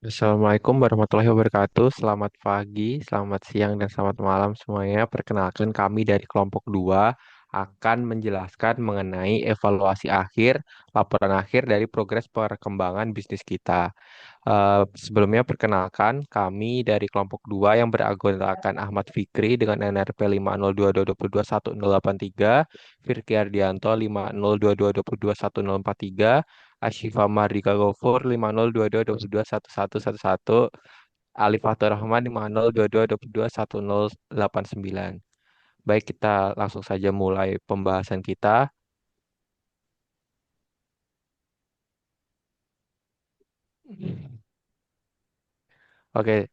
Assalamualaikum warahmatullahi wabarakatuh. Selamat pagi, selamat siang, dan selamat malam semuanya. Perkenalkan kami dari kelompok 2 akan menjelaskan mengenai evaluasi akhir, laporan akhir dari progres perkembangan bisnis kita. Sebelumnya perkenalkan kami dari kelompok 2 yang beranggotakan Ahmad Fikri dengan NRP 50222211083, Firki Ardianto 50222211043, Ashifa Mardika Gofur 5022221111, Alif Fatur Rahman 5022221089. Baik, kita langsung saja mulai pembahasan kita. Oke,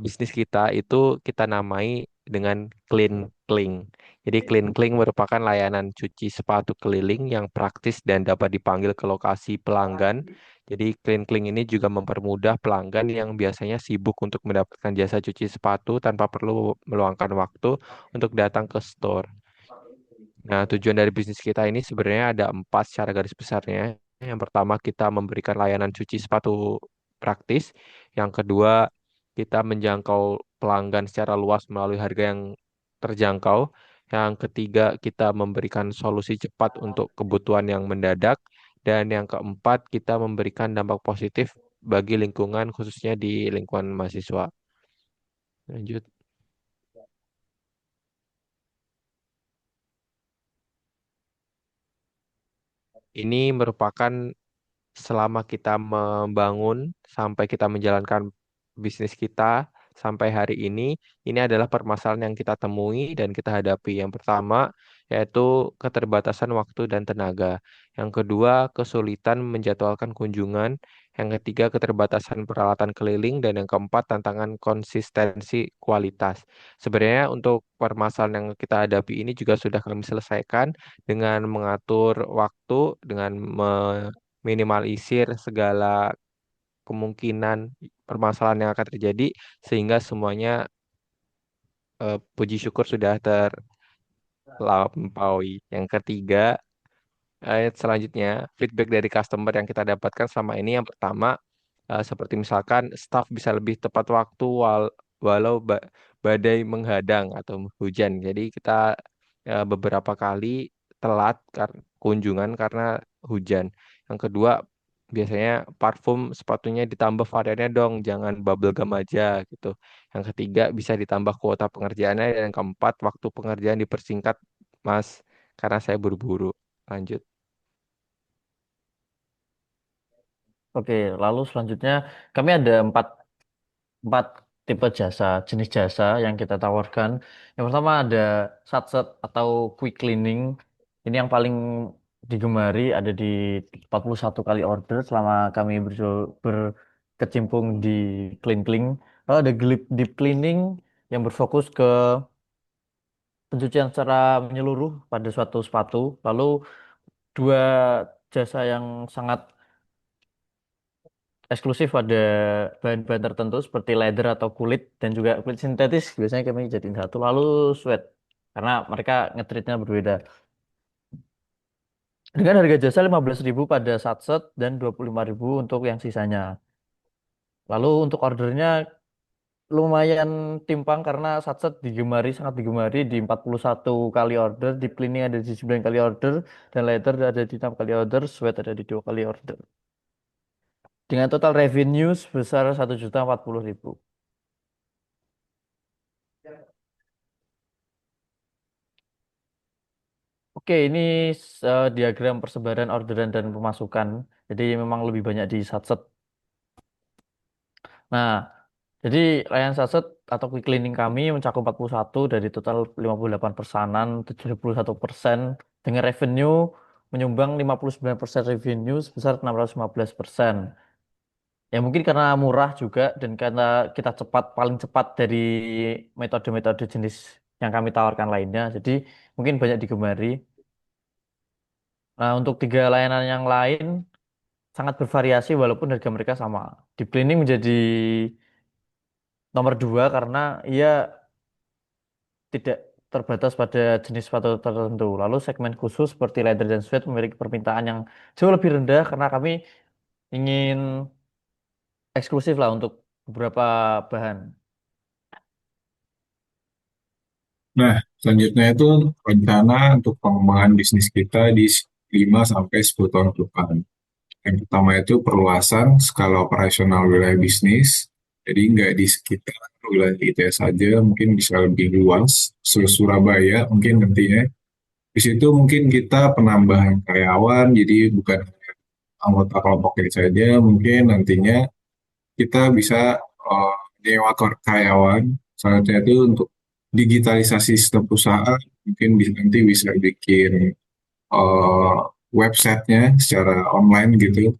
bisnis kita itu kita namai dengan Clean Cling. Jadi Clean Cling merupakan layanan cuci sepatu keliling yang praktis dan dapat dipanggil ke lokasi pelanggan. Jadi Clean Cling ini juga mempermudah pelanggan yang biasanya sibuk untuk mendapatkan jasa cuci sepatu tanpa perlu meluangkan waktu untuk datang ke store. Nah, tujuan dari bisnis kita ini sebenarnya ada empat secara garis besarnya. Yang pertama, kita memberikan layanan cuci sepatu praktis. Yang kedua, kita menjangkau pelanggan secara luas melalui harga yang terjangkau. Yang ketiga, kita memberikan solusi cepat untuk kebutuhan yang mendadak. Dan yang keempat, kita memberikan dampak positif bagi lingkungan, khususnya di lingkungan mahasiswa. Lanjut. Ini merupakan selama kita membangun sampai kita menjalankan bisnis kita sampai hari ini adalah permasalahan yang kita temui dan kita hadapi. Yang pertama yaitu keterbatasan waktu dan tenaga. Yang kedua, kesulitan menjadwalkan kunjungan. Yang ketiga, keterbatasan peralatan keliling. Dan yang keempat, tantangan konsistensi kualitas. Sebenarnya untuk permasalahan yang kita hadapi ini juga sudah kami selesaikan dengan mengatur waktu, dengan minimalisir segala kemungkinan permasalahan yang akan terjadi sehingga semuanya puji syukur sudah terlampaui. Yang ketiga, selanjutnya feedback dari customer yang kita dapatkan selama ini yang pertama seperti misalkan staff bisa lebih tepat waktu walau badai menghadang atau hujan. Jadi kita beberapa kali telat kunjungan karena hujan. Yang kedua, biasanya parfum sepatunya ditambah variannya dong, jangan bubble gum aja gitu. Yang ketiga, bisa ditambah kuota pengerjaannya. Dan yang keempat, waktu pengerjaan dipersingkat, Mas, karena saya buru-buru. Lanjut. Oke, lalu selanjutnya kami ada empat tipe jasa, jenis jasa yang kita tawarkan. Yang pertama ada satset atau quick cleaning. Ini yang paling digemari ada di 41 kali order selama kami berkecimpung di clean clean. Lalu ada deep cleaning yang berfokus ke pencucian secara menyeluruh pada suatu sepatu. Lalu dua jasa yang sangat eksklusif pada bahan-bahan tertentu seperti leather atau kulit dan juga kulit sintetis biasanya kami jadiin satu lalu sweat karena mereka ngetritnya berbeda dengan harga jasa 15.000 pada satset dan 25.000 untuk yang sisanya. Lalu untuk ordernya lumayan timpang karena satset sangat digemari di 41 kali order, di cleaning ada di 9 kali order, dan leather ada di 6 kali order, sweat ada di 2 kali order. Dengan total revenue sebesar 1.040.000. Oke, ini diagram persebaran orderan dan pemasukan. Jadi memang lebih banyak di satset. Nah, jadi layanan satset atau quick cleaning kami mencakup 41 dari total 58 pesanan, 71% dengan revenue menyumbang 59% revenue sebesar 615%. Ya mungkin karena murah juga dan karena kita paling cepat dari metode-metode jenis yang kami tawarkan lainnya. Jadi mungkin banyak digemari. Nah, untuk tiga layanan yang lain sangat bervariasi walaupun harga mereka sama. Deep cleaning menjadi nomor dua karena ia tidak terbatas pada jenis sepatu tertentu. Lalu segmen khusus seperti leather dan suede memiliki permintaan yang jauh lebih rendah karena kami ingin eksklusif lah untuk beberapa bahan. Nah, selanjutnya itu rencana untuk pengembangan bisnis kita di 5 sampai 10 tahun ke depan. Yang pertama itu perluasan skala operasional wilayah bisnis. Jadi nggak di sekitar wilayah kita saja, mungkin bisa lebih luas, seluruh Surabaya mungkin nantinya. Di situ mungkin kita penambahan karyawan, jadi bukan anggota kelompok ini saja, mungkin nantinya kita bisa nyewa karyawan. Selanjutnya itu untuk digitalisasi sistem perusahaan, mungkin nanti bisa bikin eh, websitenya secara online gitu.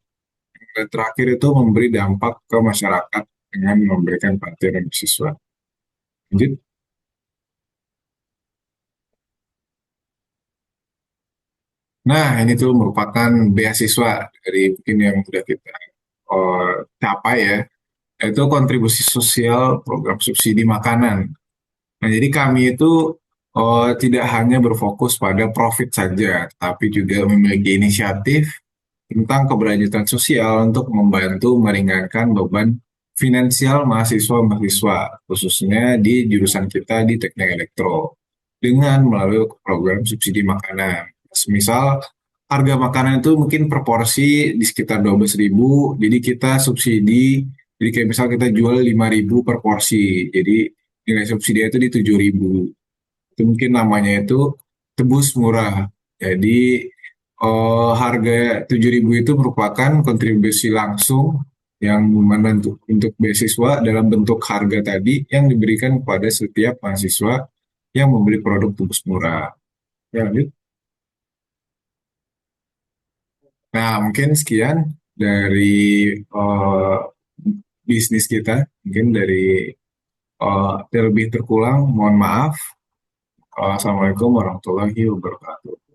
Dan terakhir itu memberi dampak ke masyarakat dengan memberikan pelatihan dan beasiswa. Lanjut. Nah, ini tuh merupakan beasiswa dari mungkin yang sudah kita capai ya, yaitu kontribusi sosial program subsidi makanan. Nah, jadi kami itu tidak hanya berfokus pada profit saja, tapi juga memiliki inisiatif tentang keberlanjutan sosial untuk membantu meringankan beban finansial mahasiswa-mahasiswa, khususnya di jurusan kita di Teknik Elektro, dengan melalui program subsidi makanan. Misal, harga makanan itu mungkin per porsi di sekitar 12.000, jadi kita subsidi, jadi kayak misal kita jual 5.000 per porsi, jadi nilai subsidi itu di 7.000. Itu mungkin namanya itu tebus murah. Jadi harga 7.000 itu merupakan kontribusi langsung yang menentu untuk beasiswa dalam bentuk harga tadi yang diberikan kepada setiap mahasiswa yang membeli produk tebus murah. Ya, lanjut. Nah, mungkin sekian dari eh, bisnis kita. Mungkin dari terlebih terkurang, mohon maaf. Assalamualaikum warahmatullahi wabarakatuh.